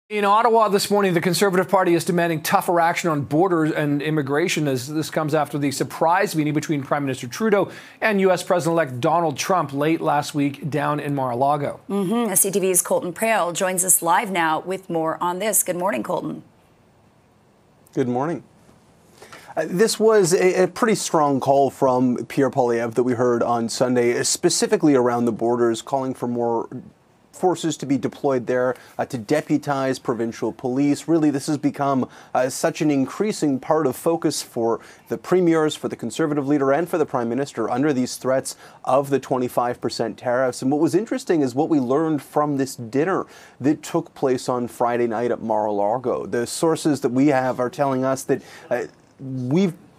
In Ottawa this morning, the Conservative Party is demanding tougher action on borders and immigration, as this comes after the surprise meeting between Prime Minister Trudeau and U.S. President-elect Donald Trump late last week down in Mar-a-Lago. CTV's Colton Prale joins us live now with more on this. Good morning, Colton. Good morning. This was a pretty strong call from Pierre Poilievre that we heard on Sunday, specifically around the borders, calling for more forces to be deployed there, to deputize provincial police. Really, this has become such an increasing part of focus for the premiers, for the Conservative leader, and for the Prime Minister under these threats of the 25% tariffs. And what was interesting is what we learned from this dinner that took place on Friday night at Mar-a-Lago. The sources that we have are telling us that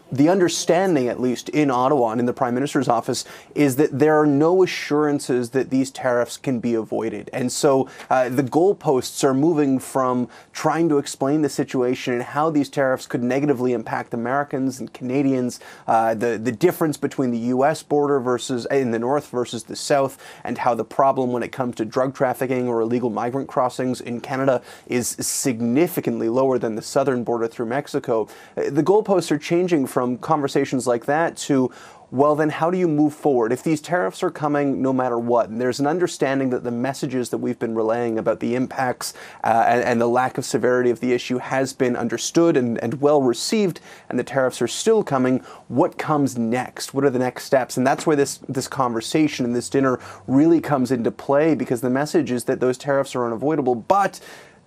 the understanding, at least in Ottawa and in the Prime Minister's office, is that there are no assurances that these tariffs can be avoided. And so the goalposts are moving from trying to explain the situation and how these tariffs could negatively impact Americans and Canadians, the difference between the U.S. border versus in the north versus the south, and how the problem when it comes to drug trafficking or illegal migrant crossings in Canada is significantly lower than the southern border through Mexico. The goalposts are changing from conversations like that to, well, then how do you move forward? If these tariffs are coming no matter what, and there's an understanding that the messages that we've been relaying about the impacts and the lack of severity of the issue has been understood and well received, and the tariffs are still coming, what comes next? What are the next steps? And that's where this conversation and this dinner really comes into play, because the message is that those tariffs are unavoidable, but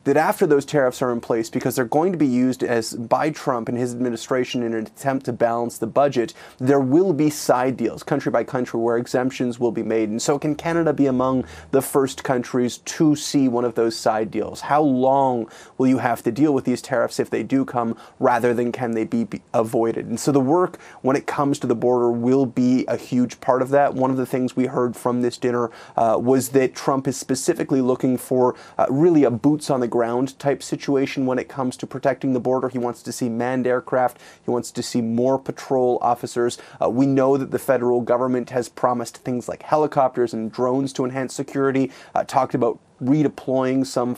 that after those tariffs are in place, because they're going to be used by Trump and his administration in an attempt to balance the budget, there will be side deals, country by country, where exemptions will be made. And so can Canada be among the first countries to see one of those side deals? How long will you have to deal with these tariffs if they do come, rather than can they be avoided? And so the work when it comes to the border will be a huge part of that. One of the things we heard from this dinner was that Trump is specifically looking for really a boots on the ground type situation when it comes to protecting the border. He wants to see manned aircraft. He wants to see more patrol officers. We know that the federal government has promised things like helicopters and drones to enhance security, talked about redeploying some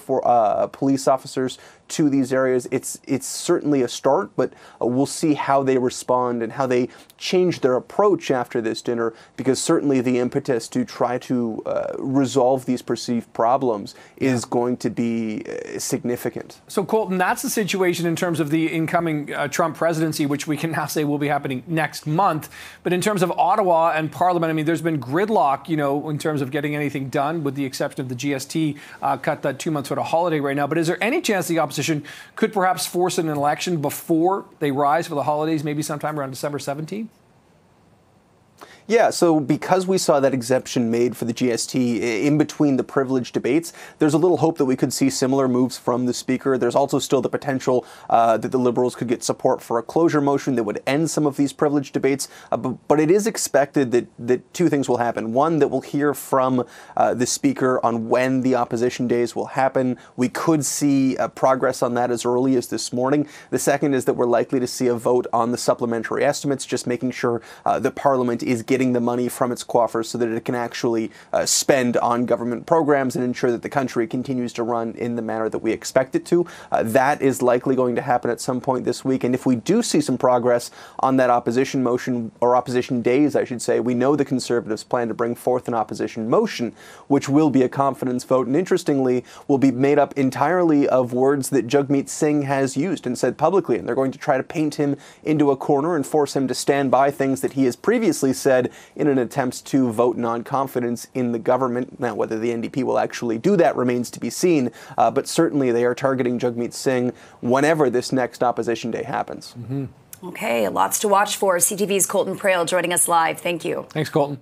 police officers to these areas. It's certainly a start, but we'll see how they respond and how they change their approach after this dinner, because certainly the impetus to try to resolve these perceived problems is going to be significant. So, Colton, that's the situation in terms of the incoming Trump presidency, which we can now say will be happening next month. But in terms of Ottawa and Parliament, I mean, there's been gridlock, in terms of getting anything done, with the exception of the GST cut, that 2 month sort of holiday right now. But is there any chance the opposition could perhaps force an election before they rise for the holidays, maybe sometime around December 17th? Yeah, so because we saw that exemption made for the GST in between the privilege debates, there's a little hope that we could see similar moves from the Speaker. There's also still the potential that the Liberals could get support for a closure motion that would end some of these privilege debates. But it is expected that two things will happen. One, that we'll hear from the Speaker on when the opposition days will happen. We could see progress on that as early as this morning. The second is that we're likely to see a vote on the supplementary estimates, just making sure that Parliament is getting the money from its coffers so that it can actually spend on government programs and ensure that the country continues to run in the manner that we expect it to. That is likely going to happen at some point this week. And if we do see some progress on that opposition motion, or opposition days, I should say, we know the Conservatives plan to bring forth an opposition motion, which will be a confidence vote. And interestingly, will be made up entirely of words that Jagmeet Singh has used and said publicly. And they're going to try to paint him into a corner and force him to stand by things that he has previously said in an attempt to vote non-confidence in the government. Now, whether the NDP will actually do that remains to be seen, but certainly they are targeting Jagmeet Singh whenever this next opposition day happens. Okay, lots to watch for. CTV's Colton Prale joining us live. Thank you. Thanks, Colton.